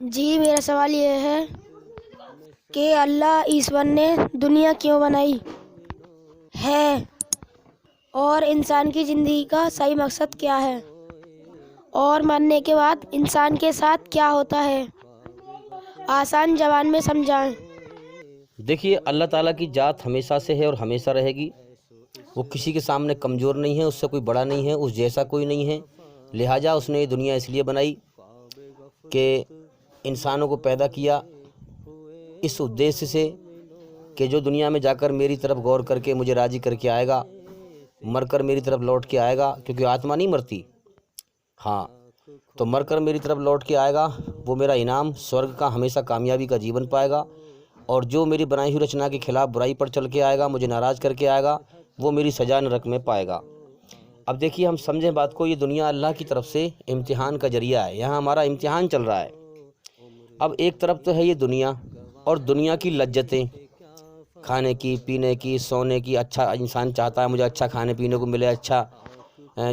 جی میرا سوال یہ ہے کہ اللہ ایشور نے دنیا کیوں بنائی ہے اور انسان کی زندگی کا صحیح مقصد کیا ہے اور مرنے کے بعد انسان کے ساتھ کیا ہوتا ہے؟ آسان زبان میں سمجھائیں۔ دیکھیے، اللہ تعالیٰ کی ذات ہمیشہ سے ہے اور ہمیشہ رہے گی۔ وہ کسی کے سامنے کمزور نہیں ہے، اس سے کوئی بڑا نہیں ہے، اس جیسا کوئی نہیں ہے۔ لہٰذا اس نے یہ دنیا اس لیے بنائی کہ انسانوں کو پیدا کیا اس ادیش سے کہ جو دنیا میں جا کر میری طرف غور کر کے مجھے راضی کر کے آئے گا، مر کر میری طرف لوٹ کے آئے گا، کیونکہ آتما نہیں مرتی۔ ہاں، تو مر کر میری طرف لوٹ کے آئے گا، وہ میرا انعام سورگ کا ہمیشہ کامیابی کا جیون پائے گا۔ اور جو میری بنائی ہوئی رچنا کے خلاف برائی پر چل کے آئے گا، مجھے ناراض کر کے آئے گا، وہ میری سزا نرک میں پائے گا۔ اب دیکھیے، ہم سمجھیں بات کو، یہ دنیا اللہ کی طرف سے امتحان کا ذریعہ ہے، یہاں ہمارا امتحان چل رہا ہے۔ اب ایک طرف تو ہے یہ دنیا اور دنیا کی لذتیں، کھانے کی، پینے کی، سونے کی۔ اچھا انسان چاہتا ہے مجھے اچھا کھانے پینے کو ملے، اچھا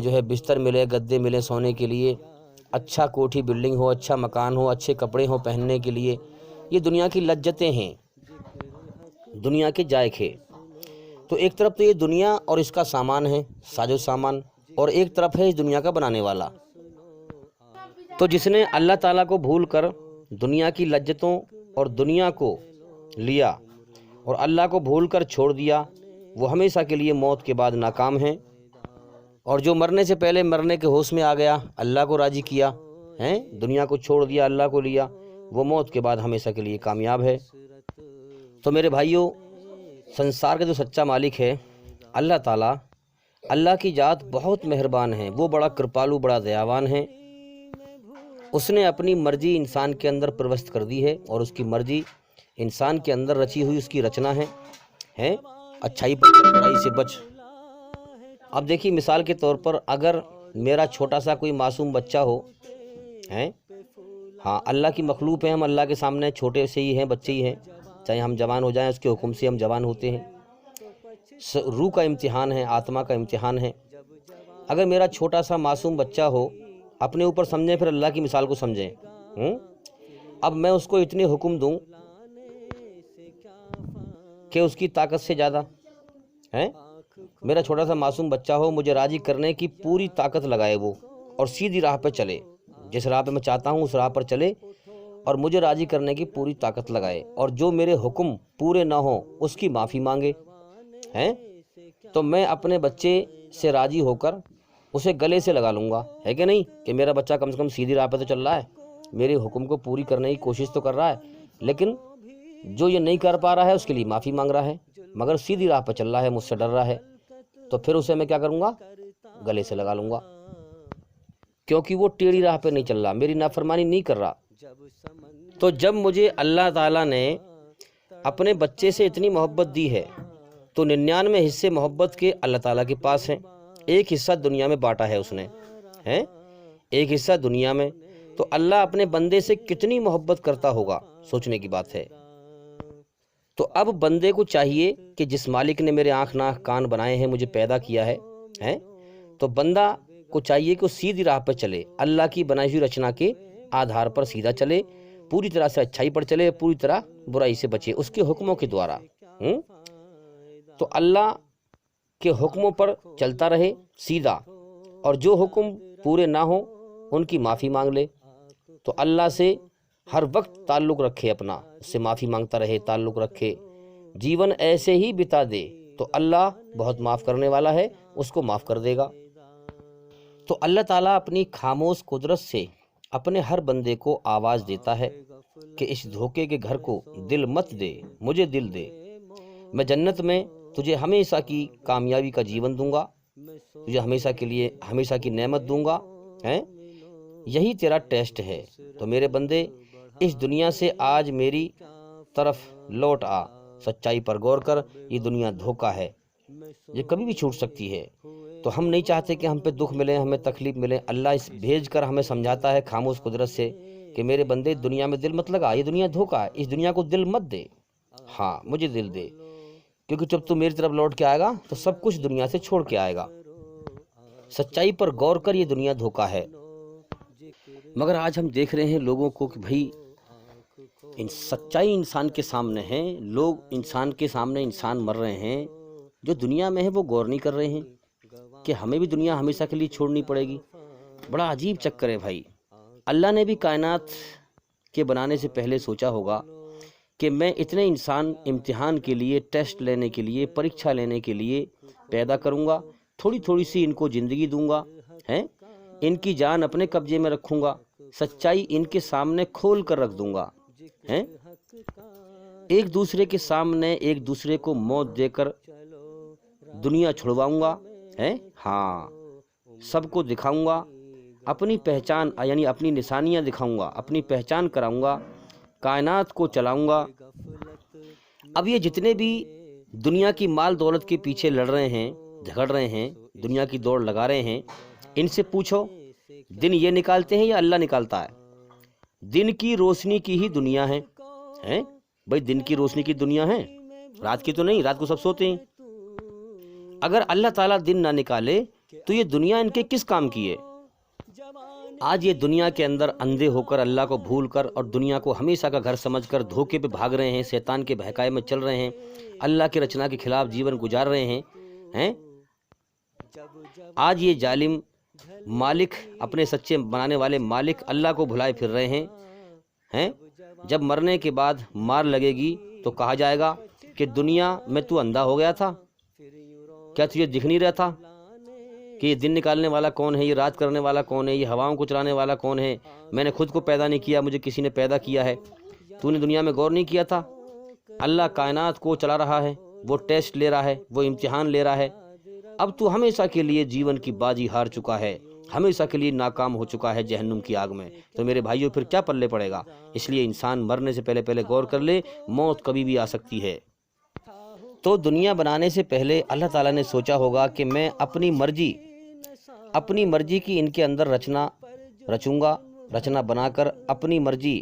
جو ہے بستر ملے، گدے ملے سونے کے لیے، اچھا کوٹھی بلڈنگ ہو، اچھا مکان ہو، اچھے کپڑے ہوں پہننے کے لیے۔ یہ دنیا کی لذتیں ہیں، دنیا کے ذائقے۔ تو ایک طرف تو یہ دنیا اور اس کا سامان ہے، ساز و سامان، اور ایک طرف ہے اس دنیا کا بنانے والا۔ تو جس نے اللہ تعالیٰ کو بھول کر دنیا کی لذتوں اور دنیا کو لیا اور اللہ کو بھول کر چھوڑ دیا، وہ ہمیشہ کے لیے موت کے بعد ناکام ہے۔ اور جو مرنے سے پہلے مرنے کے ہوش میں آ گیا، اللہ کو راضی کیا ہے، دنیا کو چھوڑ دیا، اللہ کو لیا، وہ موت کے بعد ہمیشہ کے لیے کامیاب ہے۔ تو میرے بھائیوں، سنسار کا جو سچا مالک ہے اللہ تعالیٰ، اللہ کی ذات بہت مہربان ہے، وہ بڑا کرپالو، بڑا دیاوان ہے۔ اس نے اپنی مرضی انسان کے اندر پروست کر دی ہے، اور اس کی مرضی انسان کے اندر رچی ہوئی اس کی رچنا ہے اچھائی پر چل، برائی سے بچ۔ اب دیکھیے، مثال کے طور پر اگر میرا چھوٹا سا کوئی معصوم بچہ ہو، ہاں اللہ کی مخلوق ہیں، ہم اللہ کے سامنے چھوٹے سے ہی ہیں، بچے ہی ہیں، چاہے ہم جوان ہو جائیں، اس کے حکم سے ہم جوان ہوتے ہیں۔ روح کا امتحان ہے، آتما کا امتحان ہے۔ اگر میرا چھوٹا سا معصوم بچہ ہو، اپنے اوپر سمجھیں، پھر اللہ کی مثال کو سمجھیں۔ اب میں اس کو اتنے حکم دوں کہ اس کی طاقت سے زیادہ ہے، میرا چھوٹا سا معصوم بچہ ہو، مجھے راضی کرنے کی پوری طاقت لگائے وہ، اور سیدھی راہ پہ چلے، جس راہ پہ میں چاہتا ہوں اس راہ پر چلے، اور مجھے راضی کرنے کی پوری طاقت لگائے، اور جو میرے حکم پورے نہ ہوں اس کی معافی مانگے، تو میں اپنے بچے سے راضی ہو کر اسے گلے سے لگا لوں گا، ہے کہ نہیں؟ کہ میرا بچہ کم سے کم سیدھی راہ پہ تو چل رہا ہے، میرے حکم کو پوری کرنے کی کوشش تو کر رہا ہے، لیکن جو یہ نہیں کر پا رہا ہے اس کے لیے معافی مانگ رہا ہے، مگر سیدھی راہ پہ چل رہا ہے، مجھ سے ڈر رہا ہے، تو پھر اسے میں کیا کروں گا؟ گلے سے لگا لوں گا، کیونکہ وہ ٹیڑھی راہ پہ نہیں چل رہا، میری نافرمانی نہیں کر رہا۔ تو جب مجھے اللہ تعالیٰ نے اپنے بچے سے اتنی محبت دی ہے، تو 99 حصے محبت کے اللہ تعالیٰ کے پاس ہیں، ایک حصہ دنیا میں بانٹا ہے اس نے، ایک حصہ دنیا میں۔ تو اللہ اپنے بندے سے کتنی محبت کرتا ہوگا، سوچنے کی بات ہے۔ تو اب بندے کو چاہیے کہ جس مالک نے میرے آنکھ ناک کان بنائے ہیں، مجھے پیدا کیا ہے، تو بندہ کو چاہیے کہ وہ سیدھی راہ پر چلے، اللہ کی بنائی ہوئی رچنا کے آدھار پر سیدھا چلے، پوری طرح سے اچھائی پر چلے، پوری طرح برائی سے بچے اس کے حکموں کے دوارا۔ تو اللہ کے حکموں پر چلتا رہے سیدھا، اور جو حکم پورے نہ ہوں ان کی معافی مانگ لے، تو اللہ سے ہر وقت تعلق رکھے، اپنا اس سے معافی مانگتا رہے، تعلق رکھے، جیون ایسے ہی بتا دے، تو اللہ بہت معاف کرنے والا ہے، اس کو معاف کر دے گا۔ تو اللہ تعالیٰ اپنی خاموش قدرت سے اپنے ہر بندے کو آواز دیتا ہے کہ اس دھوکے کے گھر کو دل مت دے، مجھے دل دے، میں جنت میں تجھے ہمیشہ کی کامیابی کا جیون دوں گا، تجھے ہمیشہ کے لیے ہمیشہ کی نعمت دوں گا، یہی تیرا ٹیسٹ ہے۔ تو میرے بندے، اس دنیا سے آج میری طرف لوٹ آ، سچائی پر غور کر، یہ دنیا دھوکہ ہے، یہ کبھی بھی چھوٹ سکتی ہے۔ تو ہم نہیں چاہتے کہ ہم پہ دکھ ملے، ہمیں تکلیف ملے، اللہ اس بھیج کر ہمیں سمجھاتا ہے خاموش قدرت سے کہ میرے بندے دنیا میں دل مت لگا، یہ دنیا دھوکہ ہے، اس دنیا کو دل مت دے، ہاں مجھے دل دے، کیونکہ جب تو میری طرف لوٹ کے آئے گا تو سب کچھ دنیا سے چھوڑ کے آئے گا۔ سچائی پر غور کر، یہ دنیا دھوکہ ہے۔ مگر آج ہم دیکھ رہے ہیں لوگوں کو کہ بھائی سچائی انسان کے سامنے ہے، لوگ انسان کے سامنے انسان مر رہے ہیں، جو دنیا میں ہے وہ غور نہیں کر رہے ہیں کہ ہمیں بھی دنیا ہمیشہ کے لیے چھوڑنی پڑے گی۔ بڑا عجیب چکر ہے بھائی۔ اللہ نے بھی کائنات کے بنانے سے پہلے سوچا ہوگا کہ میں اتنے انسان امتحان کے لیے، ٹیسٹ لینے کے لیے، پریکشا لینے کے لیے پیدا کروں گا، تھوڑی تھوڑی سی ان کو زندگی دوں گا، ان کی جان اپنے قبضے میں رکھوں گا، سچائی ان کے سامنے کھول کر رکھ دوں گا، ایک دوسرے کے سامنے ایک دوسرے کو موت دے کر دنیا چھڑواؤں گا، ہاں سب کو دکھاؤں گا، اپنی پہچان یعنی اپنی نشانیاں دکھاؤں گا، اپنی پہچان کراؤں گا، کائنات کو چلاؤں گا۔ اب یہ جتنے بھی دنیا کی مال دولت کے پیچھے لڑ رہے ہیں، جھگڑ رہے ہیں، دنیا کی دوڑ لگا رہے ہیں، ان سے پوچھو دن یہ نکالتے ہیں یا اللہ نکالتا ہے؟ دن کی روشنی کی ہی دنیا ہے، بھائی دن کی روشنی کی دنیا ہے، رات کی تو نہیں، رات کو سب سوتے ہیں۔ اگر اللہ تعالیٰ دن نہ نکالے تو یہ دنیا ان کے کس کام کی ہے؟ آج یہ دنیا کے اندر اندھے ہو کر، اللہ کو بھول کر اور دنیا کو ہمیشہ کا گھر سمجھ کر دھوکے پہ بھاگ رہے ہیں، شیطان کے بہکائے میں چل رہے ہیں، اللہ کے رچنا کے خلاف جیون گزار رہے ہیں۔ آج یہ ظالم مالک، اپنے سچے بنانے والے مالک اللہ کو بھلائے پھر رہے ہیں۔ جب مرنے کے بعد مار لگے گی تو کہا جائے گا کہ دنیا میں تو اندھا ہو گیا تھا، کیا تجھے دکھ نہیں رہا تھا کہ یہ دن نکالنے والا کون ہے، یہ رات کرنے والا کون ہے، یہ ہواؤں کو چلانے والا کون ہے؟ میں نے خود کو پیدا نہیں کیا، مجھے کسی نے پیدا کیا ہے۔ تو نے دنیا میں غور نہیں کیا تھا؟ اللہ کائنات کو چلا رہا ہے، وہ ٹیسٹ لے رہا ہے، وہ امتحان لے رہا ہے۔ اب تو ہمیشہ کے لیے جیون کی بازی ہار چکا ہے، ہمیشہ کے لیے ناکام ہو چکا ہے جہنم کی آگ میں، تو میرے بھائیوں پھر کیا پلے پڑے گا؟ اس لیے انسان مرنے سے پہلے غور کر لے، موت کبھی بھی آ سکتی ہے۔ تو دنیا بنانے سے پہلے اللہ تعالیٰ نے سوچا ہوگا کہ میں اپنی مرضی کی ان کے اندر رچوں گا، رچنا بنا کر اپنی مرضی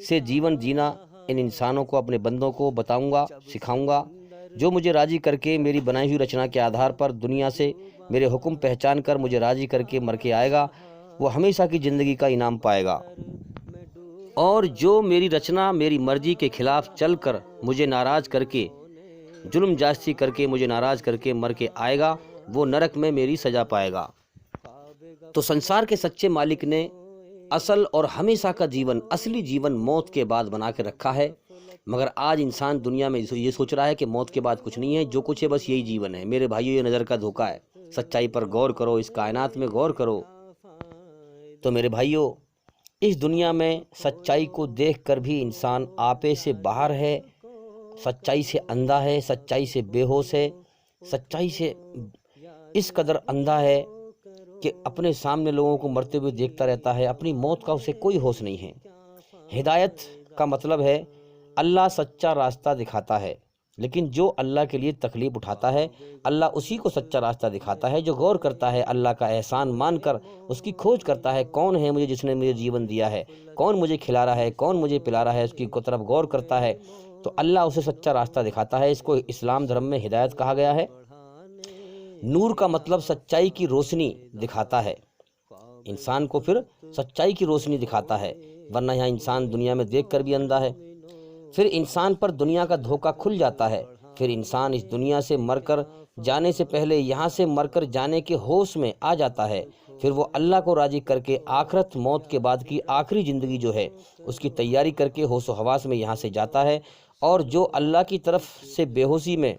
سے جیون جینا ان انسانوں کو، اپنے بندوں کو بتاؤں گا، سکھاؤں گا۔ جو مجھے راضی کر کے میری بنائی ہوئی رچنا کے آدھار پر دنیا سے میرے حکم پہچان کر مجھے راضی کر کے مر کے آئے گا، وہ ہمیشہ کی زندگی کا انعام پائے گا، اور جو میری رچنا میری مرضی کے خلاف چل کر مجھے ناراض کر کے، ظلم جاستی کر کے مجھے ناراض کر کے مر کے آئے گا، وہ نرک میں میری سزا پائے گا۔ تو سنسار کے سچے مالک نے اصل اور ہمیشہ کا جیون، اصلی جیون موت کے بعد بنا کے رکھا ہے، مگر آج انسان دنیا میں یہ سوچ رہا ہے کہ موت کے بعد کچھ نہیں ہے، جو کچھ ہے بس یہی جیون ہے۔ میرے بھائیو، یہ نظر کا دھوکہ ہے، سچائی پر غور کرو، اس کائنات میں غور کرو۔ تو میرے بھائیو، اس دنیا میں سچائی کو دیکھ کر بھی انسان آپے سے باہر ہے، سچائی سے اندھا ہے، سچائی سے بے ہوش ہے، سچائی سے اس قدر اندھا ہے کہ اپنے سامنے لوگوں کو مرتے ہوئے دیکھتا رہتا ہے، اپنی موت کا اسے کوئی ہوش نہیں ہے۔ ہدایت کا مطلب ہے اللہ سچا راستہ دکھاتا ہے، لیکن جو اللہ کے لیے تکلیف اٹھاتا ہے، اللہ اسی کو سچا راستہ دکھاتا ہے۔ جو غور کرتا ہے، اللہ کا احسان مان کر اس کی کھوج کرتا ہے، کون ہے مجھے جس نے مجھے جیون دیا ہے، کون مجھے کھلا رہا ہے، کون مجھے پلا رہا ہے، اس کی طرف غور کرتا ہے تو اللہ اسے سچا راستہ دکھاتا ہے۔ اس کو اسلام دھرم میں ہدایت کہا گیا ہے۔ نور کا مطلب سچائی کی روشنی دکھاتا ہے، انسان کو پھر سچائی کی روشنی دکھاتا ہے، ورنہ یہاں انسان دنیا میں دیکھ کر بھی اندھا ہے۔ پھر انسان پر دنیا کا دھوکہ کھل جاتا ہے، پھر انسان اس دنیا سے مر کر جانے سے پہلے یہاں سے مر کر جانے کے ہوش میں آ جاتا ہے، پھر وہ اللہ کو راضی کر کے آخرت، موت کے بعد کی آخری زندگی جو ہے اس کی تیاری کر کے ہوش و حواس میں یہاں سے جاتا ہے، اور جو اللہ کی طرف سے بے ہوشی میں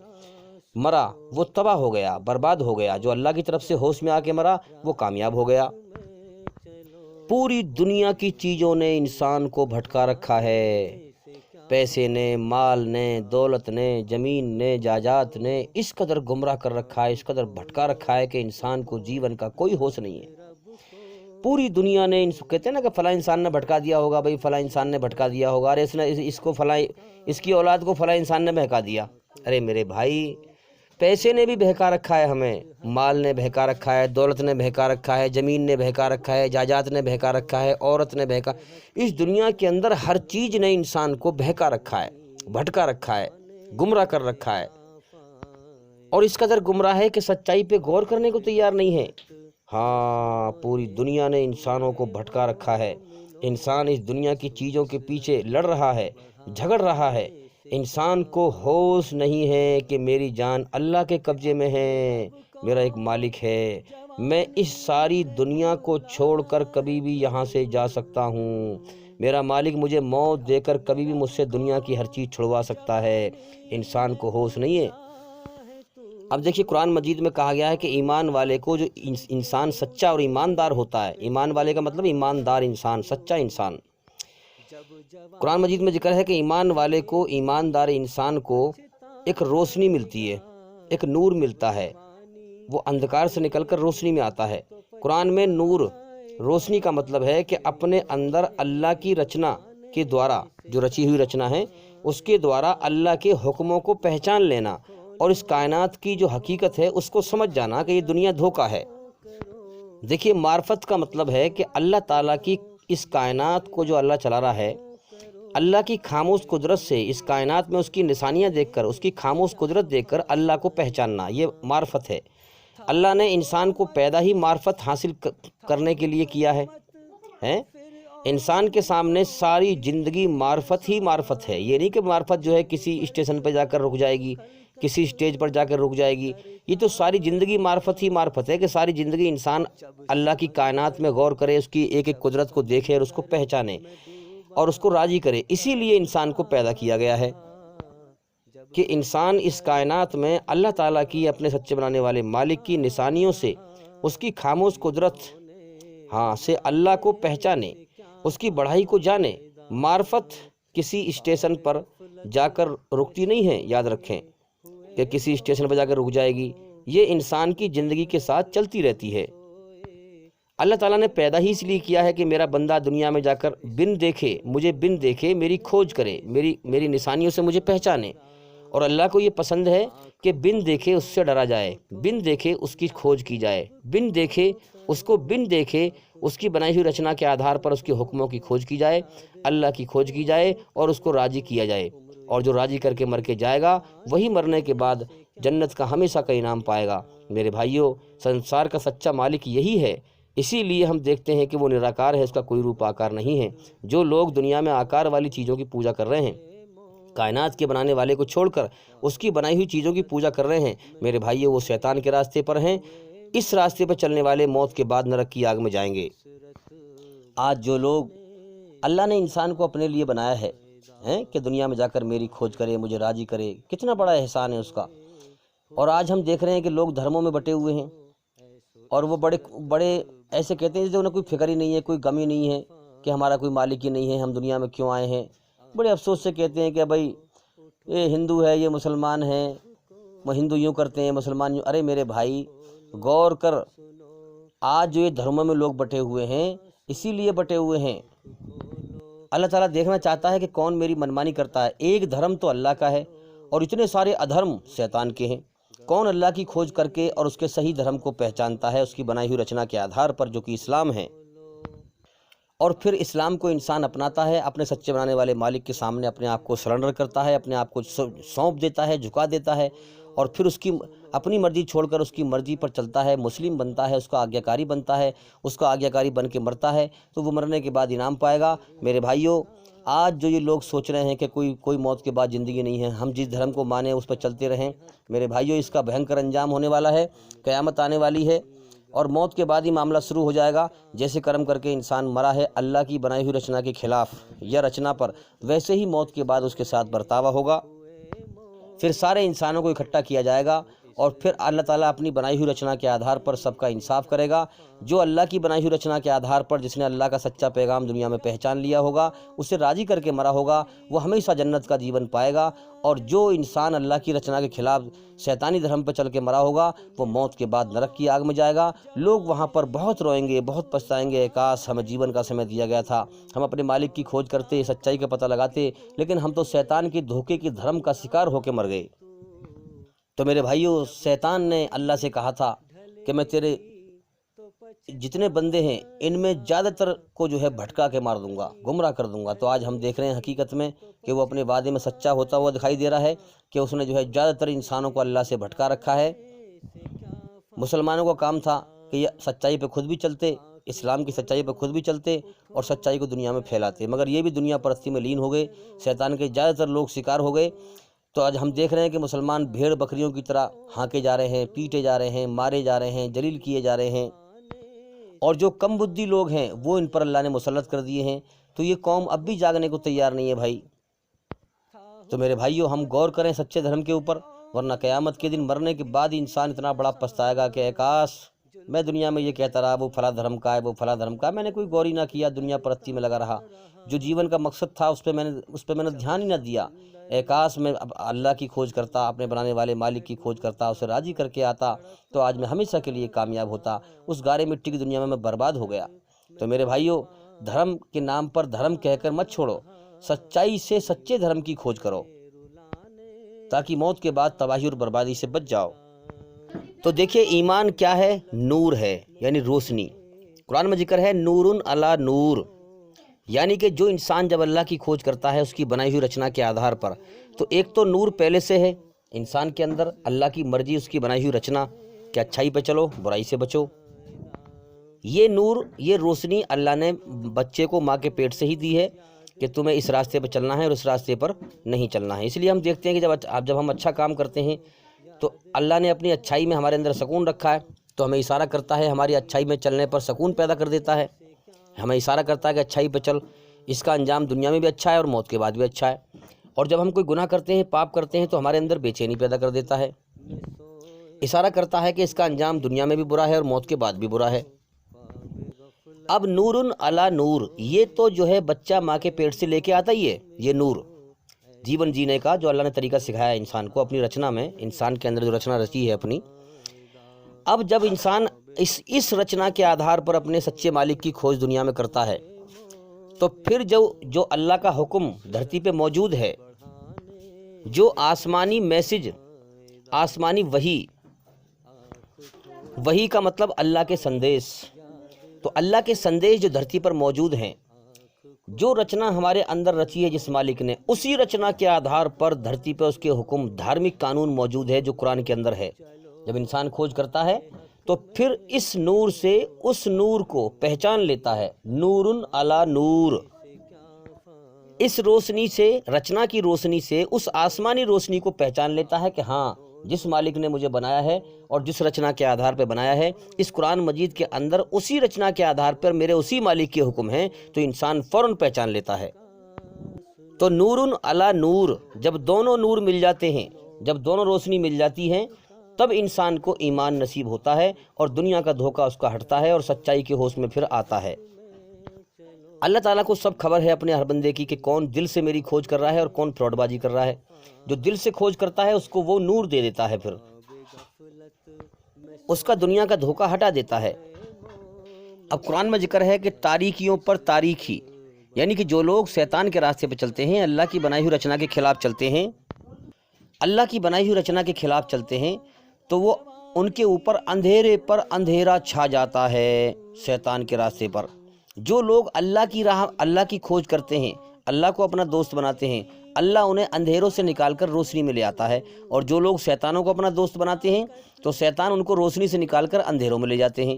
مرا وہ تباہ ہو گیا، برباد ہو گیا، جو اللہ کی طرف سے ہوش میں آ کے مرا وہ کامیاب ہو گیا۔ پوری دنیا کی چیزوں نے انسان کو بھٹکا رکھا ہے، پیسے نے، مال نے، دولت نے، زمین نے، جائیداد نے اس قدر گمراہ کر رکھا ہے، اس قدر بھٹکا رکھا ہے کہ انسان کو جیون کا کوئی ہوش نہیں ہے۔ پوری دنیا نے کہتے ہیں نا کہ فلاں انسان نے بھٹکا دیا ہوگا، بھائی فلاں انسان نے بھٹکا دیا ہوگا، ارے اس کو فلاں، اس کی اولاد کو فلاں انسان نے بہکا دیا۔ ارے میرے بھائی، پیسے نے بھی بہکا رکھا ہے ہمیں، مال نے بہکا رکھا ہے، دولت نے بہکا رکھا ہے، زمین نے بہکا رکھا ہے، جائیداد نے بہکا رکھا ہے، عورت نے بہکا، اس دنیا کے اندر ہر چیز نے انسان کو بہکا رکھا ہے، بھٹکا رکھا ہے، گمراہ کر رکھا ہے، اور اس قدر گمراہ ہے کہ سچائی پہ غور کرنے کو تیار نہیں ہے۔ ہاں، پوری دنیا نے انسانوں کو بھٹکا رکھا ہے، انسان اس دنیا کی چیزوں کے پیچھے لڑ رہا ہے، جھگڑ رہا ہے۔ انسان کو ہوش نہیں ہے کہ میری جان اللہ کے قبضے میں ہے، میرا ایک مالک ہے، میں اس ساری دنیا کو چھوڑ کر کبھی بھی یہاں سے جا سکتا ہوں، میرا مالک مجھے موت دے کر کبھی بھی مجھ سے دنیا کی ہر چیز چھڑوا سکتا ہے۔ انسان کو ہوش نہیں ہے۔ اب دیکھیے قرآن مجید میں کہا گیا ہے کہ ایمان والے کو، جو انسان سچا اور ایماندار ہوتا ہے، ایمان والے کا مطلب ایماندار انسان، سچا انسان۔ قرآن مجید میں ذکر ہے کہ ایمان والے کو، ایماندار انسان کو ایک روشنی ملتی ہے، ایک نور ملتا ہے، وہ اندھکار سے نکل کر روشنی میں آتا ہے۔ قرآن میں نور، روشنی کا مطلب ہے کہ اپنے اندر اللہ کی رچنا کے دوارا، جو رچی ہوئی رچنا ہے اس کے دوارا اللہ کے حکموں کو پہچان لینا، اور اس کائنات کی جو حقیقت ہے اس کو سمجھ جانا کہ یہ دنیا دھوکہ ہے۔ دیکھیے معرفت کا مطلب ہے کہ اللہ تعالیٰ کی اس کائنات کو جو اللہ چلا رہا ہے، اللہ کی خاموش قدرت سے اس کائنات میں اس کی نشانیاں دیکھ کر، اس کی خاموش قدرت دیکھ کر اللہ کو پہچاننا، یہ معرفت ہے۔ اللہ نے انسان کو پیدا ہی معرفت حاصل کرنے کے لیے کیا ہے۔ انسان کے سامنے ساری زندگی معرفت ہی معرفت ہے۔ یہ نہیں کہ معرفت جو ہے کسی اسٹیشن پہ جا کر رک جائے گی، کسی اسٹیج پر جا کر رک جائے گی، یہ تو ساری زندگی معرفت ہی معرفت ہے کہ ساری زندگی انسان اللہ کی کائنات میں غور کرے، اس کی ایک ایک قدرت کو دیکھے اور اس کو پہچانے اور اس کو راضی کرے۔ اسی لیے انسان کو پیدا کیا گیا ہے کہ انسان اس کائنات میں اللہ تعالیٰ کی، اپنے سچے بنانے والے مالک کی نشانیوں سے، اس کی خاموش قدرت سے اللہ کو پہچانے، اس کی بڑائی کو جانے۔ معرفت کسی اسٹیشن پر جا کر رکتی نہیں ہے، یاد رکھیں کہ کسی اسٹیشن پر جا کر رک جائے گی، یہ انسان کی زندگی کے ساتھ چلتی رہتی ہے۔ اللہ تعالیٰ نے پیدا ہی اس لیے کیا ہے کہ میرا بندہ دنیا میں جا کر بن دیکھے، مجھے بن دیکھے میری کھوج کرے، میری نشانیوں سے مجھے پہچانے۔ اور اللہ کو یہ پسند ہے کہ بن دیکھے اس سے ڈرا جائے، بن دیکھے اس کی کھوج کی جائے، بن دیکھے اس کو، بن دیکھے اس کی بنائی ہوئی رچنا کے آدھار پر اس کے حکموں کی کھوج کی جائے، اللہ کی کھوج کی جائے اور اس کو راضی کیا جائے۔ اور جو راضی کر کے مر کے جائے گا وہی مرنے کے بعد جنت کا ہمیشہ کا انعام پائے گا۔ میرے بھائیوں، سنسار کا سچا مالک یہی ہے، اسی لیے ہم دیکھتے ہیں کہ وہ نراکار ہے، اس کا کوئی روپ آکار نہیں ہے۔ جو لوگ دنیا میں آکار والی چیزوں کی پوجا کر رہے ہیں، کائنات کے بنانے والے کو چھوڑ کر اس کی بنائی ہوئی چیزوں کی پوجا کر رہے ہیں، میرے بھائیوں وہ شیطان کے راستے پر ہیں۔ اس راستے پر چلنے والے موت کے بعد نرک کی آگ میں جائیں گے۔ آج جو لوگ، اللہ نے انسان کو اپنے لیے بنایا ہے کہ دنیا میں جا کر میری کھوج کرے، مجھے راضی کرے، کتنا بڑا احسان ہے اس کا۔ اور آج ہم دیکھ رہے ہیں کہ لوگ دھرموں میں بٹے ہوئے ہیں، اور وہ بڑے ایسے کہتے ہیں جیسے انہیں کوئی فکر ہی نہیں ہے، کوئی غم ہی نہیں ہے کہ ہمارا کوئی مالک ہی نہیں ہے، ہم دنیا میں کیوں آئے ہیں۔ بڑے افسوس سے کہتے ہیں کہ بھائی یہ ہندو ہے، یہ مسلمان ہیں، وہ ہندو یوں کرتے ہیں، مسلمان یوں۔ ارے میرے بھائی غور کر، آج جو یہ دھرموں میں لوگ بٹے ہوئے ہیں اسی لیے بٹے ہوئے ہیں۔ اللہ تعالیٰ دیکھنا چاہتا ہے کہ کون میری منمانی کرتا ہے۔ ایک دھرم تو اللہ کا ہے اور اتنے سارے ادھرم شیطان کے ہیں۔ کون اللہ کی کھوج کر کے اور اس کے صحیح دھرم کو پہچانتا ہے، اس کی بنائی ہوئی رچنا کے آدھار پر جو کہ اسلام ہے، اور پھر اسلام کو انسان اپناتا ہے، اپنے سچے بنانے والے مالک کے سامنے اپنے آپ کو سرنڈر کرتا ہے، اپنے آپ کو سونپ دیتا ہے، جھکا دیتا ہے، اور پھر اس کی اپنی مرضی چھوڑ کر اس کی مرضی پر چلتا ہے، مسلم بنتا ہے، اس کا آگیاکاری بنتا ہے، اس کا آگیاکاری بن کے مرتا ہے، تو وہ مرنے کے بعد انعام پائے گا۔ میرے بھائیوں، آج جو یہ لوگ سوچ رہے ہیں کہ کوئی موت کے بعد زندگی نہیں ہے، ہم جس دھرم کو مانیں اس پر چلتے رہیں، میرے بھائیوں اس کا بھینکر انجام ہونے والا ہے۔ قیامت آنے والی ہے اور موت کے بعد ہی معاملہ شروع ہو جائے گا۔ جیسے کرم کر کے انسان مرا ہے اللہ کی بنائی ہوئی رچنا کے خلاف یا رچنا پر، ویسے ہی موت کے بعد اس کے ساتھ برتاوا ہوگا۔ پھر سارے انسانوں کو اکٹھا کیا جائے گا اور پھر اللہ تعالیٰ اپنی بنائی ہوئی رچنا کے آدھار پر سب کا انصاف کرے گا۔ جو اللہ کی بنائی ہوئی رچنا کے آدھار پر، جس نے اللہ کا سچا پیغام دنیا میں پہچان لیا ہوگا، اسے راضی کر کے مرا ہوگا، وہ ہمیشہ جنت کا جیون پائے گا۔ اور جو انسان اللہ کی رچنا کے خلاف شیطانی دھرم پر چل کے مرا ہوگا، وہ موت کے بعد نرک کی آگ میں جائے گا۔ لوگ وہاں پر بہت روئیں گے، بہت پچھتائیں گے، کاش ہمیں جیون کا سمے دیا گیا تھا، ہم اپنے مالک کی کھوج کرتے، سچائی کا پتہ لگاتے، لیکن ہم تو شیطان کے دھوکے کی دھرم کا شکار ہو کے مر گئے۔ تو میرے بھائیوں، شیطان نے اللہ سے کہا تھا کہ میں تیرے جتنے بندے ہیں ان میں زیادہ تر کو جو ہے بھٹکا کے مار دوں گا، گمراہ کر دوں گا۔ تو آج ہم دیکھ رہے ہیں حقیقت میں کہ وہ اپنے وعدے میں سچا ہوتا ہوا دکھائی دے رہا ہے کہ اس نے جو ہے زیادہ تر انسانوں کو اللہ سے بھٹکا رکھا ہے۔ مسلمانوں کا کام تھا کہ یہ سچائی پہ خود بھی چلتے، اسلام کی سچائی پر خود بھی چلتے اور سچائی کو دنیا میں پھیلاتے، مگر یہ بھی دنیا پرستی میں لین ہو گئے، شیطان کے زیادہ تر لوگ شکار ہو گئے۔ تو آج ہم دیکھ رہے ہیں کہ مسلمان بھیڑ بکریوں کی طرح ہانکے جا رہے ہیں، پیٹے جا رہے ہیں، مارے جا رہے ہیں، ذلیل کیے جا رہے ہیں، اور جو کم بدھی لوگ ہیں وہ ان پر اللہ نے مسلط کر دیے ہیں۔ تو یہ قوم اب بھی جاگنے کو تیار نہیں ہے بھائی۔ تو میرے بھائیو، ہم غور کریں سچے دھرم کے اوپر، ورنہ قیامت کے دن مرنے کے بعد انسان اتنا بڑا پچھتائے گا کہ اے کاش میں دنیا میں یہ کہتا رہا وہ فلاں دھرم کا ہے، وہ فلاں دھرم کا ہے، میں نے کوئی غور ہی نہ کیا، دنیا پرستی میں لگا رہا، جو جیون کا مقصد تھا اس پہ میں نے دھیان ہی نہ دیا۔ اے کاش میں اللہ کی کھوج کرتا، اپنے بنانے والے مالک کی کھوج کرتا، اسے راضی کر کے آتا، تو آج میں ہمیشہ کے لیے کامیاب ہوتا۔ اس گارے مٹی کی دنیا میں برباد ہو گیا۔ تو میرے بھائیو، دھرم کے نام پر دھرم کہہ کر مت چھوڑو، سچائی سے سچے دھرم کی کھوج کرو، تاکہ موت کے بعد تباہی اور بربادی سے بچ جاؤ۔ تو دیکھیے ایمان کیا ہے؟ نور ہے، یعنی روشنی۔ قرآن میں ذکر ہے نور علی نور، یعنی کہ جو انسان جب اللہ کی کھوج کرتا ہے اس کی بنائی ہوئی رچنا کے آدھار پر، تو ایک تو نور پہلے سے ہے انسان کے اندر، اللہ کی مرضی، اس کی بنائی ہوئی رچنا کہ اچھائی پہ چلو، برائی سے بچو۔ یہ نور، یہ روشنی اللہ نے بچے کو ماں کے پیٹ سے ہی دی ہے کہ تمہیں اس راستے پہ چلنا ہے اور اس راستے پر نہیں چلنا ہے۔ اس لیے ہم دیکھتے ہیں کہ جب ہم اچھا کام کرتے ہیں تو اللہ نے اپنی اچھائی میں ہمارے اندر سکون رکھا ہے، تو ہمیں اشارہ کرتا ہے، ہماری اچھائی میں چلنے پر سکون پیدا کر دیتا ہے، ہمیں اشارہ کرتا ہے کہ اچھائی پہ چل، اس کا انجام دنیا میں بھی اچھا ہے اور موت کے بعد بھی اچھا ہے۔ اور جب ہم کوئی گناہ کرتے ہیں، پاپ کرتے ہیں، تو ہمارے اندر بے چینی پیدا کر دیتا ہے، اشارہ کرتا ہے کہ اس کا انجام دنیا میں بھی برا ہے اور موت کے بعد بھی برا ہے۔ اب نور علی نور، یہ تو جو ہے بچہ ماں کے پیٹ سے لے کے آتا ہی ہے، یہ نور جیون جینے کا جو اللہ نے طریقہ سکھایا ہے انسان کو اپنی رچنا میں، انسان کے اندر جو رچنا رچی ہے اپنی۔ اب جب انسان اس رچنا کے آدھار پر اپنے سچے مالک کی کھوج دنیا میں کرتا ہے، تو پھر جو اللہ کا حکم دھرتی پہ موجود ہے، جو آسمانی میسج، آسمانی وحی کا مطلب اللہ کے سندیش، تو اللہ کے سندیش جو دھرتی پر موجود ہیں، جو رچنا ہمارے اندر رچی ہے جس مالک نے، اسی رچنا کے آدھار پر دھرتی پہ اس کے حکم، دھارمک قانون موجود ہے جو قرآن کے اندر ہے۔ جب انسان کھوج کرتا ہے تو پھر اس نور سے اس نور کو پہچان لیتا ہے، نور علی نور، اس روشنی سے، رچنا کی روشنی سے اس آسمانی روشنی کو پہچان لیتا ہے کہ ہاں جس مالک نے مجھے بنایا ہے اور جس رچنا کے آدھار پہ بنایا ہے، اس قرآن مجید کے اندر اسی رچنا کے آدھار پر میرے اسی مالک کے حکم ہیں، تو انسان فوراً پہچان لیتا ہے۔ تو نور علی نور، جب دونوں نور مل جاتے ہیں، جب دونوں روشنی مل جاتی ہیں، تب انسان کو ایمان نصیب ہوتا ہے اور دنیا کا دھوکہ اس کا ہٹتا ہے اور سچائی کے ہوش میں پھر آتا ہے۔ اللہ تعالیٰ کو سب خبر ہے اپنے ہر بندے کی کہ کون دل سے میری کھوج کر رہا ہے اور کون فراڈ بازی کر رہا ہے۔ جو دل سے کھوج کرتا ہے اس کو وہ نور دے دیتا ہے، پھر اس کا دنیا کا دھوکہ ہٹا دیتا ہے۔ اب قرآن میں ذکر ہے کہ تاریکیوں پر تاریکی، یعنی کہ جو لوگ شیطان کے راستے پہ چلتے ہیں، اللہ کی بنائی ہوئی رچنا کے خلاف چلتے ہیں، اللہ کی بنائی ہوئی رچنا کے خلاف چلتے ہیں، تو وہ ان کے اوپر اندھیرے پر اندھیرا چھا جاتا ہے شیطان کے راستے پر۔ جو لوگ اللہ کی راہ، اللہ کی کھوج کرتے ہیں، اللہ کو اپنا دوست بناتے ہیں، اللہ انہیں اندھیروں سے نکال کر روشنی میں لے آتا ہے، اور جو لوگ شیطانوں کو اپنا دوست بناتے ہیں تو شیطان ان کو روشنی سے نکال کر اندھیروں میں لے جاتے ہیں۔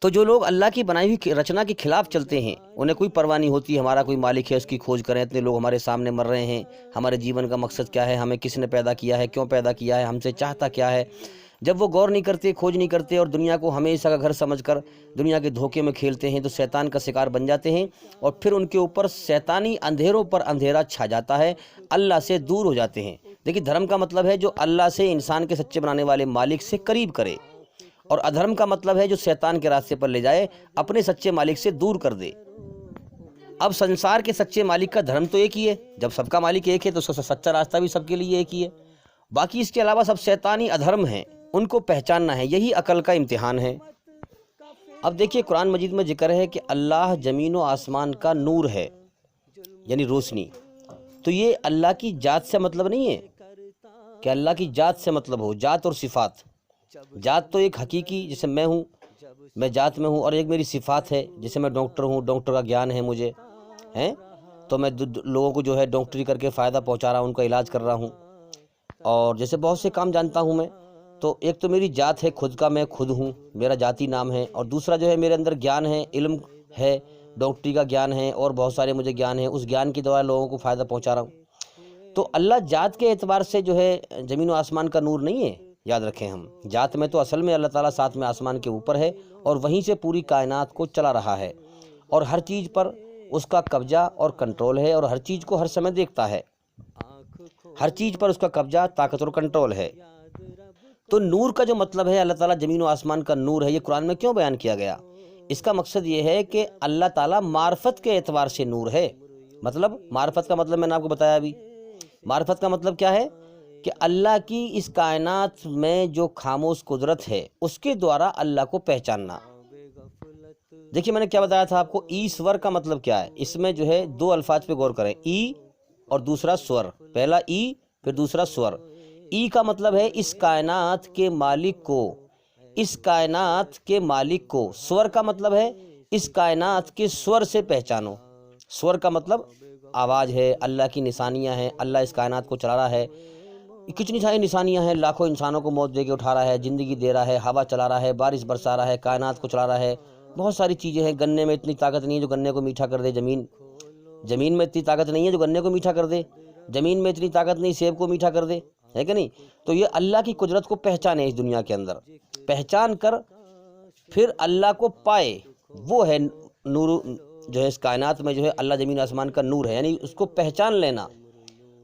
تو جو لوگ اللہ کی بنائی ہوئی رچنا کے خلاف چلتے ہیں، انہیں کوئی پرواہ نہیں ہوتی ہمارا کوئی مالک ہے، اس کی کھوج کریں، اتنے لوگ ہمارے سامنے مر رہے ہیں، ہمارے جیون کا مقصد کیا ہے، ہمیں کس نے پیدا کیا ہے، کیوں پیدا کیا ہے، ہم سے چاہتا کیا ہے۔ جب وہ غور نہیں کرتے، کھوج نہیں کرتے اور دنیا کو ہمیشہ کا گھر سمجھ کر دنیا کے دھوکے میں کھیلتے ہیں، تو شیطان کا شکار بن جاتے ہیں، اور پھر ان کے اوپر شیطانی اندھیروں پر اندھیرا چھا جاتا ہے، اللہ سے دور ہو جاتے ہیں۔ دیکھیے دھرم کا مطلب ہے جو اللہ سے، انسان کے سچے بنانے والے مالک سے قریب کرے، اور ادھرم کا مطلب ہے جو شیطان کے راستے پر لے جائے، اپنے سچے مالک سے دور کر دے۔ اب سنسار کے سچے مالک کا دھرم تو ایک ہی ہے، جب سب کا مالک ایک ہے تو سچا راستہ بھی سب کے لیے ایک ہی ہے، باقی اس کے علاوہ سب شیطانی ادھرم ہیں، ان کو پہچاننا ہے، یہی عقل کا امتحان ہے۔ اب دیکھیے قرآن مجید میں ذکر ہے کہ اللہ زمین و آسمان کا نور ہے، یعنی روشنی۔ تو یہ اللہ کی ذات سے مطلب نہیں ہے کہ اللہ کی ذات سے مطلب ہو، ذات اور صفات۔ ذات تو ایک حقیقی، جیسے میں ہوں، میں ذات میں ہوں، اور ایک میری صفات ہے، جیسے میں ڈاکٹر ہوں، ڈاکٹر کا گیان ہے مجھے، تو میں لوگوں کو جو ہے ڈاکٹری کر کے فائدہ پہنچا رہا ہوں، ان کا علاج کر رہا ہوں، اور جیسے بہت سے کام جانتا ہوں میں، تو ایک تو میری ذات ہے، خود کا میں خود ہوں، میرا ذاتی نام ہے، اور دوسرا جو ہے میرے اندر گیان ہے، علم ہے، ڈاکٹری کا گیان ہے، اور بہت سارے مجھے گیان ہے، اس گیان کے دوارا لوگوں کو فائدہ پہنچا رہا ہوں۔ تو اللہ ذات کے اعتبار سے جو ہے زمین و آسمان کا نور نہیں ہے، یاد رکھیں ہم ذات میں تو اصل میں اللہ تعالیٰ ساتھ میں آسمان کے اوپر ہے، اور وہیں سے پوری کائنات کو چلا رہا ہے، اور ہر چیز پر اس کا قبضہ اور کنٹرول ہے، اور ہر چیز کو ہر سمے دیکھتا ہے، ہر چیز پر اس کا قبضہ، طاقت اور کنٹرول ہے۔ تو نور کا جو مطلب ہے، اللہ تعالیٰ زمین و آسمان کا نور ہے، یہ قرآن میں کیوں بیان کیا گیا؟ اس کا مقصد یہ ہے کہ اللہ تعالیٰ معرفت کے اعتبار سے نور ہے۔ مطلب معرفت کا مطلب میں نے آپ کو بتایا ابھی، معرفت کا مطلب کیا ہے کہ اللہ کی اس کائنات میں جو خاموش قدرت ہے اس کے دوارا اللہ کو پہچاننا۔ دیکھیے میں نے کیا بتایا تھا آپ کو، ایشور کا مطلب کیا ہے؟ اس میں جو ہے دو الفاظ پہ غور کریں، ای اور دوسرا سور، پہلا ای پھر دوسرا سور۔ ای کا مطلب ہے اس کائنات کے مالک کو، اس کائنات کے مالک کو۔ سور کا مطلب ہے اس کائنات کے سور سے پہچانو۔ سور کا مطلب آواز ہے، اللہ کی نشانیاں ہیں، اللہ اس کائنات کو چلا رہا ہے، کتنی ساری نشانیاں ہیں، لاکھوں انسانوں کو موت دے کے اٹھا رہا ہے، زندگی دے رہا ہے، ہوا چلا رہا ہے، بارش برسا رہا ہے، کائنات کو چلا رہا ہے، بہت ساری چیزیں ہیں۔ گنے میں اتنی طاقت نہیں ہے جو گنے کو میٹھا کر دے، زمین میں اتنی طاقت نہیں ہے جو گنے کو میٹھا کر دے، زمین میں اتنی طاقت نہیں سیب کو میٹھا کر دے، ہے کہ نہیں؟ تو یہ اللہ کی قدرت کو پہچانے، اس دنیا کے اندر پہچان کر پھر اللہ کو پائے، وہ ہے نور جو ہے اس کائنات میں جو ہے اللہ زمین آسمان کا نور ہے، یعنی اس کو پہچان لینا،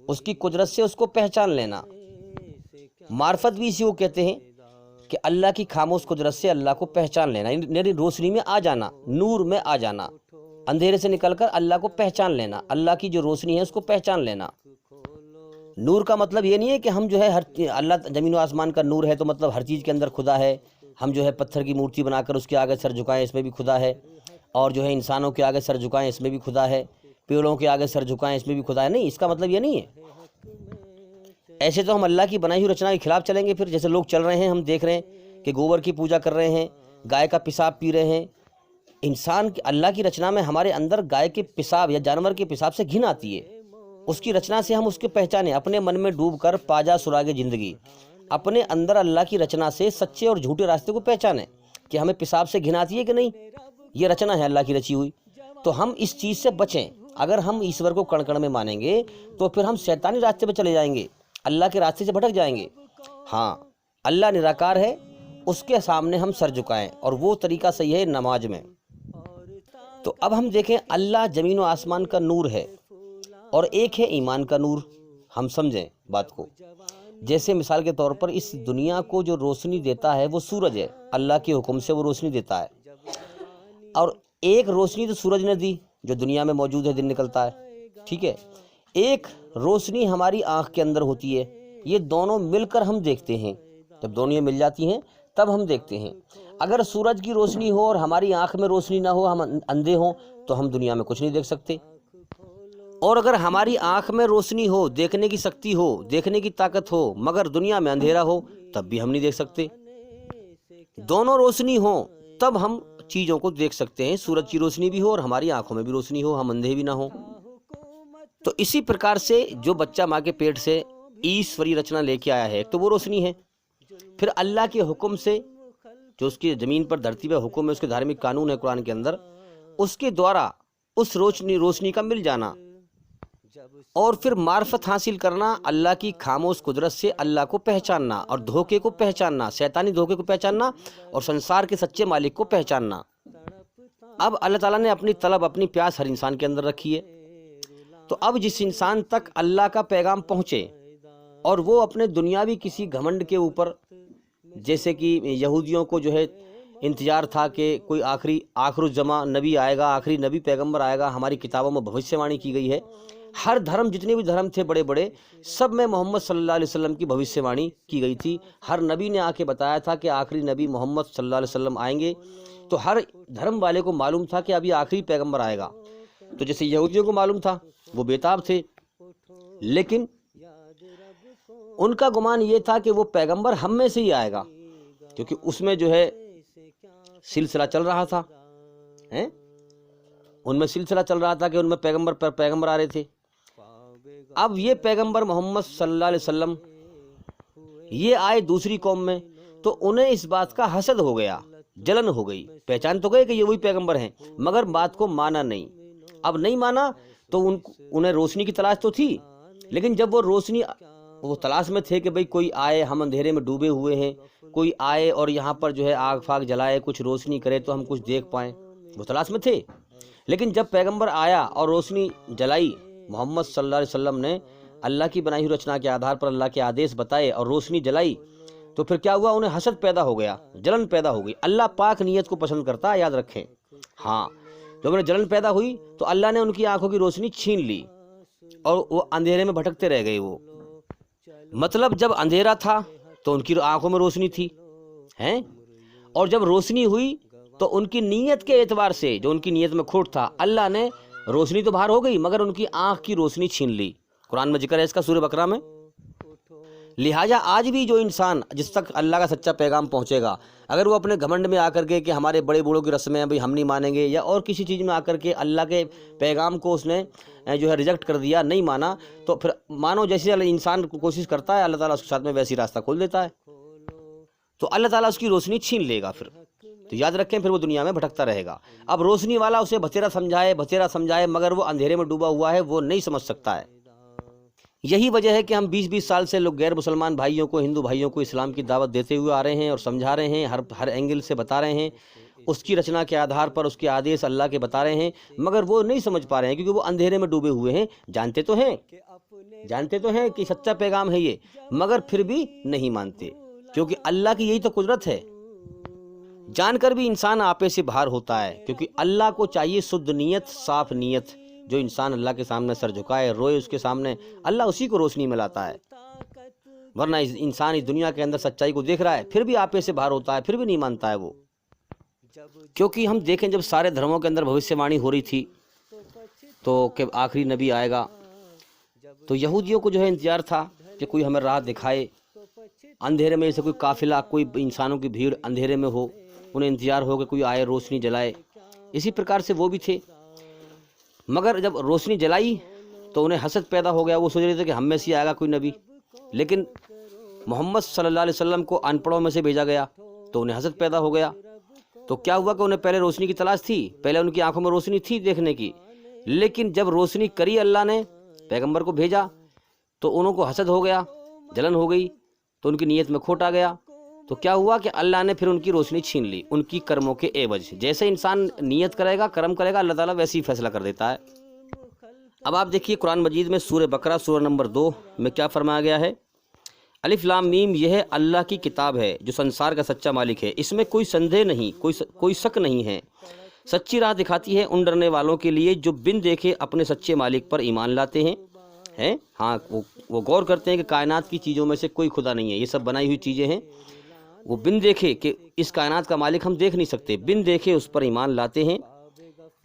اس کی قدرت سے اس کو پہچان لینا۔ معرفت بھی اسی کو کہتے ہیں کہ اللہ کی خاموش قدرت سے اللہ کو پہچان لینا، یعنی روشنی میں آ جانا، نور میں آ جانا، اندھیرے سے نکل کر اللہ کو پہچان لینا، اللہ کی جو روشنی ہے اس کو پہچان لینا۔ نور کا مطلب یہ نہیں ہے کہ ہم جو ہے اللہ زمین و آسمان کا نور ہے تو مطلب ہر چیز کے اندر خدا ہے، ہم جو ہے پتھر کی مورتی بنا کر اس کے آگے سر جھکائیں، اس میں بھی خدا ہے، اور جو ہے انسانوں کے آگے سر جھکائیں، اس میں بھی خدا ہے، پیڑوں کے آگے سر جھکائیں، اس میں بھی خدا ہے۔ نہیں، اس کا مطلب یہ نہیں ہے۔ ایسے تو ہم اللہ کی بنائی ہوئی رچنا کے خلاف چلیں گے، پھر جیسے لوگ چل رہے ہیں، ہم دیکھ رہے ہیں کہ گوبر کی پوجا کر رہے ہیں، گائے کا پیشاب پی رہے ہیں۔ انسان اللہ کی رچنا میں ہمارے اندر گائے کے پیشاب یا جانور کے پیشاب سے گھن آتی ہے، اس کی رچنا سے ہم اس کے پہچانے، اپنے من میں ڈوب کر پاجا سراغ زندگی، اپنے اندر اللہ کی رچنا سے سچے اور جھوٹے راستے کو پہچانے کہ ہمیں پیشاب سے گھن آتی ہے کہ نہیں، یہ رچنا ہے اللہ کی رچی ہوئی۔ تو ہم اس چیز سے بچیں۔ اگر ہم ایشور کو کڑ کڑ میں مانیں گے تو پھر ہم شیطانی راستے پہ چلے جائیں گے، اللہ کے راستے سے بھٹک جائیں گے۔ ہاں، اللہ نراکار ہے، اس کے سامنے ہم سر جھکائیں، اور وہ طریقہ صحیح ہے نماز میں۔ تو اب ہم دیکھیں، اللہ زمین و آسمان کا نور ہے، اور ایک ہے ایمان کا نور۔ ہم سمجھیں بات کو، جیسے مثال کے طور پر اس دنیا کو جو روشنی دیتا ہے وہ سورج ہے، اللہ کے حکم سے وہ روشنی دیتا ہے، اور ایک روشنی تو سورج نے دی جو دنیا میں موجود ہے، دن نکلتا ہے، ٹھیک ہے۔ ایک روشنی ہماری آنکھ کے اندر ہوتی ہے، یہ دونوں مل کر ہم دیکھتے ہیں، جب دونوں یہ مل جاتی ہیں تب ہم دیکھتے ہیں۔ اگر سورج کی روشنی ہو اور ہماری آنکھ میں روشنی نہ ہو، ہم اندھے ہوں، تو ہم دنیا میں کچھ نہیں دیکھ سکتے۔ اور اگر ہماری آنکھ میں روشنی ہو، دیکھنے کی شکتی ہو، دیکھنے کی طاقت ہو، مگر دنیا میں اندھیرا ہو، تب بھی ہم نہیں دیکھ سکتے۔ دونوں روشنی ہوں تب ہم چیزوں کو دیکھ سکتے ہیں، سورج کی روشنی بھی ہو اور ہماری آنکھوں میں بھی روشنی ہو، ہم اندھے بھی نہ ہوں۔ تو اسی پرکار سے جو بچہ ماں کے پیٹ سے ایشوری رچنا لے کے آیا ہے، تو وہ روشنی ہے، پھر اللہ کے حکم سے جو اس کی زمین پر دھرتی پہ حکم ہے، اس کے دھارمک قانون ہے قرآن کے اندر، اس کے دوارا اس روشنی کا مل جانا، اور پھر معرفت حاصل کرنا، اللہ کی خاموش قدرت سے اللہ کو پہچاننا، اور دھوکے کو پہچاننا، شیطانی دھوکے کو پہچاننا، اور سنسار کے سچے مالک کو پہچاننا۔ اب اللہ تعالیٰ نے اپنی طلب، اپنی پیاس ہر انسان کے اندر رکھی ہے، تو اب جس انسان تک اللہ کا پیغام پہنچے اور وہ اپنے دنیاوی کسی گھمنڈ کے اوپر، جیسے کہ یہودیوں کو جو ہے انتظار تھا کہ کوئی آخر الزماں نبی آئے گا، آخری نبی پیغمبر آئے گا، ہماری کتابوں میں بھوشیہ وانی کی گئی ہے، ہر دھرم، جتنے بھی دھرم تھے بڑے بڑے، سب میں محمد صلی اللہ علیہ وسلم کی بھوشیہ وانی کی گئی تھی، ہر نبی نے آ کے بتایا تھا کہ آخری نبی محمد صلی اللہ علیہ وسلم آئیں گے، تو ہر دھرم والے کو معلوم تھا کہ ابھی آخری پیغمبر آئے گا۔ تو جیسے یہودیوں کو معلوم تھا، وہ بےتاب تھے، لیکن ان کا گمان یہ تھا کہ وہ پیغمبر ہم میں سے ہی آئے گا، کیونکہ اس میں جو ہے سلسلہ چل رہا تھا، ان میں سلسلہ چل رہا تھا کہ ان میں پیغمبر پر پیغمبر آ رہے تھے۔ اب یہ پیغمبر محمد صلی اللہ علیہ وسلم یہ آئے دوسری قوم میں تو انہیں اس بات کا حسد ہو گیا، جلن ہو گئی، پہچان تو گئے کہ یہ وہی پیغمبر ہیں، مگر بات کو مانا نہیں۔ اب نہیں مانا تو انہیں روشنی کی تلاش تو تھی، لیکن جب وہ تلاش میں تھے کہ بھئی کوئی آئے، ہم اندھیرے میں ڈوبے ہوئے ہیں، کوئی آئے اور یہاں پر جو ہے آگ فاگ جلائے، کچھ روشنی کرے تو ہم کچھ دیکھ پائیں، وہ تلاش میں تھے۔ لیکن جب پیغمبر آیا اور روشنی جلائی، محمد صلی اللہ علیہ وسلم نے اللہ کی بنائی ہوئی رچنا کے آدھار پر اللہ کے آدیش بتائے اور روشنی جلائی، تو پھر کیا ہوا؟ انہیں حسد پیدا ہو گیا، جلن پیدا ہو گئی۔ اللہ پاک نیت کو پسند کرتا ہے، یاد رکھیں۔ ہاں، جب انہیں جلن پیدا ہوئی تو اللہ نے ان کی آنکھوں کی روشنی چھین لی اور وہ اندھیرے میں بھٹکتے رہ گئے۔ وہ مطلب جب اندھیرا تھا تو ان کی آنکھوں میں روشنی تھی ہیں، اور جب روشنی ہوئی تو ان کی نیت کے اعتبار سے، جو ان کی نیت میں کھوٹ تھا، اللہ نے روشنی تو باہر ہو گئی مگر ان کی آنکھ کی روشنی چھین لی۔ قرآن میں ذکر ہے اس کا سورہ بقرہ میں۔ لہٰذا آج بھی جو انسان جس تک اللہ کا سچا پیغام پہنچے گا، اگر وہ اپنے گھمنڈ میں آ کر کے کہ ہمارے بڑے بوڑھوں کی رسمیں ہیں بھئی ہم نہیں مانیں گے، یا اور کسی چیز میں آ کر کے اللہ کے پیغام کو اس نے جو ہے ریجیکٹ کر دیا، نہیں مانا، تو پھر مانو جیسے انسان کوشش کرتا ہے، اللہ تعالیٰ اس کے ساتھ میں ویسی راستہ کھول دیتا ہے، تو اللہ تعالیٰ اس کی روشنی چھین لے گا۔ پھر تو یاد رکھیں، پھر وہ دنیا میں بھٹکتا رہے گا۔ اب روشنی والا اسے بھتیرا سمجھائے مگر وہ اندھیرے میں ڈوبا ہوا ہے، وہ نہیں سمجھ سکتا ہے۔ یہی وجہ ہے کہ ہم 20 سال سے لوگ غیر مسلمان بھائیوں کو، ہندو بھائیوں کو اسلام کی دعوت دیتے ہوئے آ رہے ہیں اور سمجھا رہے ہیں، ہر اینگل سے بتا رہے ہیں، اس کی رچنا کے آدھار پر اس کے آدیش اللہ کے بتا رہے ہیں، مگر وہ نہیں سمجھ پا رہے ہیں کیونکہ وہ اندھیرے میں ڈوبے ہوئے ہیں۔ جانتے تو ہیں کہ سچا پیغام ہے یہ، مگر پھر بھی نہیں مانتے، کیونکہ اللہ کی یہی تو قدرت ہے۔ جان کر بھی انسان آپے سے باہر ہوتا ہے، کیونکہ اللہ کو چاہیے شدھ نیت، صاف نیت۔ جو انسان اللہ کے سامنے سر جھکائے، روئے اس کے سامنے، اللہ اسی کو روشنی میں لاتا ہے۔ ورنہ انسان اس دنیا کے اندر سچائی کو دیکھ رہا ہے، پھر بھی آپے سے باہر ہوتا ہے، پھر بھی نہیں مانتا ہے وہ۔ کیونکہ ہم دیکھیں جب سارے دھرموں کے اندر بھوشیہ وانی ہو رہی تھی تو کہ آخری نبی آئے گا، تو یہودیوں کو جو ہے انتظار تھا کہ کوئی ہمیں راہ دکھائے، اندھیرے میں جیسے کوئی قافلہ، کوئی انسانوں کی بھیڑ اندھیرے میں ہو، انہیں انتظار ہو کہ کوئی آئے روشنی جلائے۔ اسی پرکار سے وہ بھی تھے، مگر جب روشنی جلائی تو انہیں حسد پیدا ہو گیا۔ وہ سوچ رہے تھے کہ ہم میں سے آئے گا کوئی نبی، لیکن محمد صلی اللہ علیہ وسلم کو ان پڑھوں میں سے بھیجا گیا تو انہیں حسد پیدا ہو گیا۔ تو کیا ہوا کہ انہیں پہلے روشنی کی تلاش تھی، پہلے ان کی آنکھوں میں روشنی تھی دیکھنے کی، لیکن جب روشنی کری اللہ نے، پیغمبر کو بھیجا، تو انہوں کو حسد ہو گیا، جلن ہو گئی، تو ان کی نیت میں کھوٹ آ گیا۔ تو کیا ہوا کہ اللہ نے پھر ان کی روشنی چھین لی، ان کی کرموں کے عوض۔ جیسے انسان نیت کرے گا، کرم کرے گا، اللہ تعالیٰ ویسے ہی فیصلہ کر دیتا ہے۔ اب آپ دیکھیے قرآن مجید میں سورہ بقرہ سورہ نمبر 2 میں کیا فرمایا گیا ہے؟ الف لام میم، یہ ہے اللہ کی کتاب ہے جو سنسار کا سچا مالک ہے، اس میں کوئی سندے نہیں، کوئی شک نہیں ہے، سچی راہ دکھاتی ہے ان ڈرنے والوں کے لیے جو بن دیکھے اپنے سچے مالک پر ایمان لاتے ہیں۔ ہاں، وہ غور کرتے ہیں کہ کائنات کی چیزوں میں سے کوئی خدا نہیں ہے، یہ سب بنائی ہوئی چیزیں ہیں۔ وہ بن دیکھے کہ اس کائنات کا مالک ہم دیکھ نہیں سکتے، بن دیکھے اس پر ایمان لاتے ہیں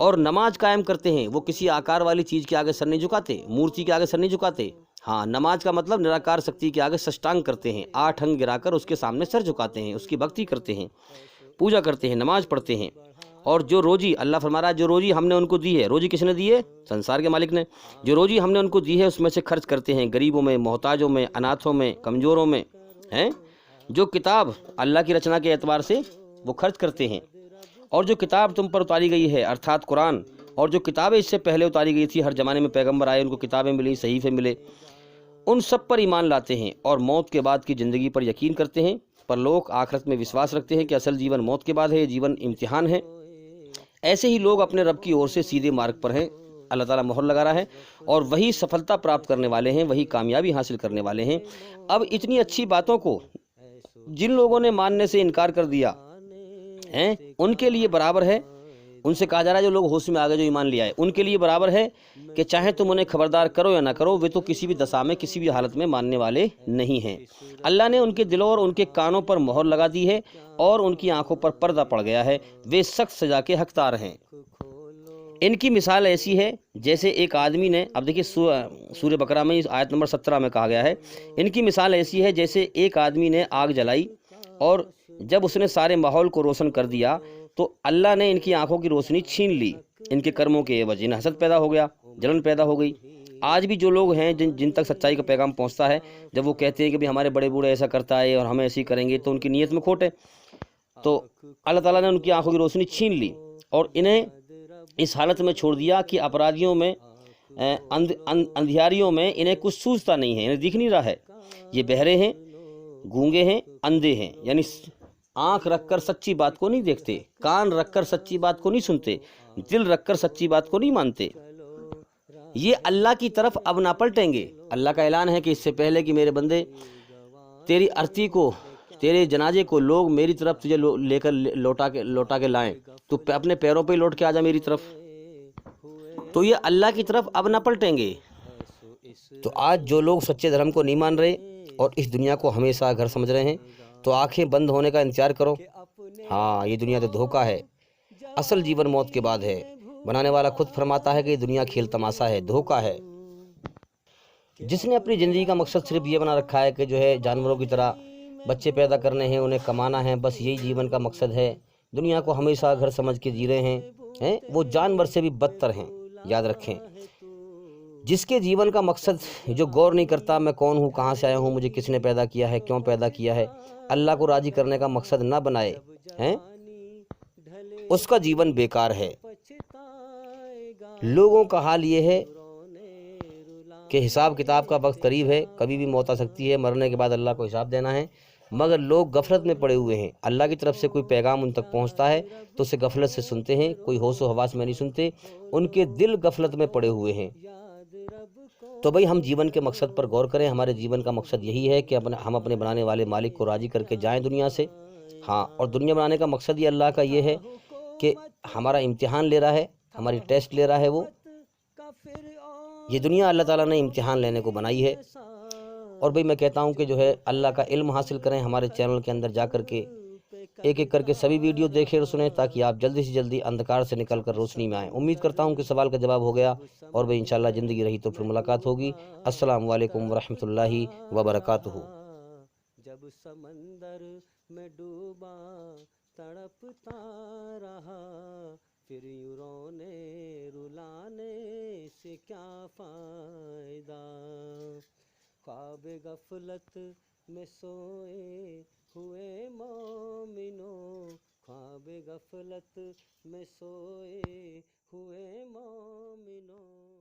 اور نماز قائم کرتے ہیں۔ وہ کسی آکار والی چیز کے آگے سر نہیں جھکاتے، مورتی کے آگے سر نہیں جھکاتے۔ ہاں، نماز کا مطلب نراکار شکتی کے آگے سشٹانگ کرتے ہیں، 8 انگ گرا کر اس کے سامنے سر جھکاتے ہیں، اس کی بھکتی کرتے ہیں، پوجا کرتے ہیں، نماز پڑھتے ہیں۔ اور جو روزی، اللہ فرما رہا ہے جو روزی ہم نے ان کو دی ہے، روزی کس نے دی ہے؟ سنسار کے مالک نے۔ جو روزی ہم نے ان کو دی ہے اس میں سے خرچ کرتے ہیں، غریبوں میں، محتاجوں میں، اناتھوں میں، کمزوروں میں۔ جو کتاب اللہ کی رچنا کے اعتبار سے وہ خرچ کرتے ہیں، اور جو کتاب تم پر اتاری گئی ہے ارتھات قرآن، اور جو کتابیں اس سے پہلے اتاری گئی تھی، ہر زمانے میں پیغمبر آئے، ان کو کتابیں ملی، صحیفے ملے، ان سب پر ایمان لاتے ہیں اور موت کے بعد کی زندگی پر یقین کرتے ہیں۔ پر لوگ آخرت میں وشواس رکھتے ہیں کہ اصل جیون موت کے بعد ہے، یہ جیون امتحان ہے۔ ایسے ہی لوگ اپنے رب کی اور سے سیدھے مارگ پر ہیں، اللہ تعالیٰ مہر لگا رہا ہے، اور وہی سفلتا پراپت کرنے والے ہیں، وہی کامیابی حاصل کرنے والے ہیں۔ اب اتنی اچھی باتوں کو جن لوگوں نے ماننے سے انکار کر دیا ان کے لیے برابر ہے، ان سے کہا جا رہا ہے جو لوگ ہوش میں آگے جو ایمان لے آئے، ان کے لیے برابر ہے کہ چاہے تم انہیں خبردار کرو یا نہ کرو، وہ تو کسی بھی دشا میں، کسی بھی حالت میں ماننے والے نہیں ہیں۔ اللہ نے ان کے دلوں اور ان کے کانوں پر مہر لگا دی ہے اور ان کی آنکھوں پر پردہ پڑ گیا ہے، وہ سخت سزا کے حقدار ہیں۔ ان کی مثال ایسی ہے جیسے ایک آدمی نے، اب دیکھیے سورہ بقرہ میں آیت نمبر 17 میں کہا گیا ہے، ان کی مثال ایسی ہے جیسے ایک آدمی نے آگ جلائی اور جب اس نے سارے ماحول کو روشن کر دیا تو اللہ نے ان کی آنکھوں کی روشنی چھین لی، ان کے کرموں کے عوض انہیں حسد پیدا ہو گیا، جلن پیدا ہو گئی، آج بھی جو لوگ ہیں جن تک سچائی کا پیغام پہنچتا ہے، جب وہ کہتے ہیں کہ بھی ہمارے بڑے بوڑھے ایسا کرتا ہے اور ہمیں ایسے ہی کریں گے، تو ان کی نیت میں کھوٹ ہے. تو اللہ تعالیٰ نے ان کی آنکھوں کی روشنی چھین لی اور انہیں اس حالت میں چھوڑ دیا کہ اپرادھیوں میں اندھیاریوں میں انہیں کچھ سوجتا نہیں ہے، انہیں دکھ نہیں رہا ہے. یہ بہرے ہیں، گونگے ہیں، اندھے ہیں، یعنی آنکھ رکھ کر سچی بات کو نہیں دیکھتے، کان رکھ کر سچی بات کو نہیں سنتے، دل رکھ کر سچی بات کو نہیں مانتے. یہ اللہ کی طرف اب نہ پلٹیں گے. اللہ کا اعلان ہے کہ اس سے پہلے کہ میرے بندے تیری ارتی کو، تیرے جنازے کو لوگ میری طرف تجھے لے کر لوٹا کے لائیں، تو اپنے پیروں پہ لوٹ کے آ جا میری طرف. تو یہ اللہ کی طرف اب نہ پلٹیں گے. تو آج جو لوگ سچے دھرم کو نہیں مان رہے اور اس دنیا کو ہمیشہ گھر سمجھ رہے ہیں، تو آنکھیں بند ہونے کا انتظار کرو. ہاں، یہ دنیا تو دھوکہ ہے. اصل جیون موت کے بعد ہے. بنانے والا خود فرماتا ہے کہ یہ دنیا کھیل تماشا ہے، دھوکہ ہے. جس نے اپنی زندگی کا مقصد صرف یہ بنا رکھا ہے کہ جو ہے جانوروں کی طرح بچے پیدا کرنے ہیں، انہیں کمانا ہے، بس یہی جیون کا مقصد ہے، دنیا کو ہمیشہ گھر سمجھ کے جی رہے ہیں، وہ جانور سے بھی بدتر ہیں. یاد رکھیں، جس کے جیون کا مقصد جو غور نہیں کرتا میں کون ہوں، کہاں سے آیا ہوں، مجھے کس نے پیدا کیا ہے، کیوں پیدا کیا ہے، اللہ کو راضی کرنے کا مقصد نہ بنائے ہیں، اس کا جیون بیکار ہے. لوگوں کا حال یہ ہے کہ حساب کتاب کا وقت قریب ہے، کبھی بھی موت آ سکتی ہے، مرنے کے بعد اللہ کو حساب دینا ہے. مگر لوگ غفلت میں پڑے ہوئے ہیں. اللہ کی طرف سے کوئی پیغام ان تک پہنچتا ہے تو اسے غفلت سے سنتے ہیں، کوئی ہوش و حواس میں نہیں سنتے، ان کے دل غفلت میں پڑے ہوئے ہیں. تو بھئی ہم جیون کے مقصد پر غور کریں. ہمارے جیون کا مقصد یہی ہے کہ ہم اپنے بنانے والے مالک کو راضی کر کے جائیں دنیا سے. ہاں، اور دنیا بنانے کا مقصد یہ اللہ کا یہ ہے کہ ہمارا امتحان لے رہا ہے، ہماری ٹیسٹ لے رہا ہے. وہ یہ دنیا اللہ تعالیٰ نے امتحان لینے کو بنائی ہے. اور بھئی میں کہتا ہوں کہ جو ہے اللہ کا علم حاصل کریں. ہمارے چینل کے اندر جا کر کے ایک ایک کر کے سبھی ویڈیو دیکھیں اور سنیں، تاکہ آپ جلدی سے جلدی اندھکار سے نکل کر روشنی میں آئیں. امید کرتا ہوں کہ سوال کا جواب ہو گیا، اور بھئی انشاءاللہ زندگی رہی تو پھر ملاقات ہوگی. السلام علیکم ورحمۃ اللہ وبرکاتہ. جب سمندر میں ڈوبا تڑپتا رہا، پھر یوں رونے رلانے سے کیا فائدہ. خواب غفلت میں سوئے ہوئے مومنوں، خواب غفلت میں سوئے ہوئے مومنوں.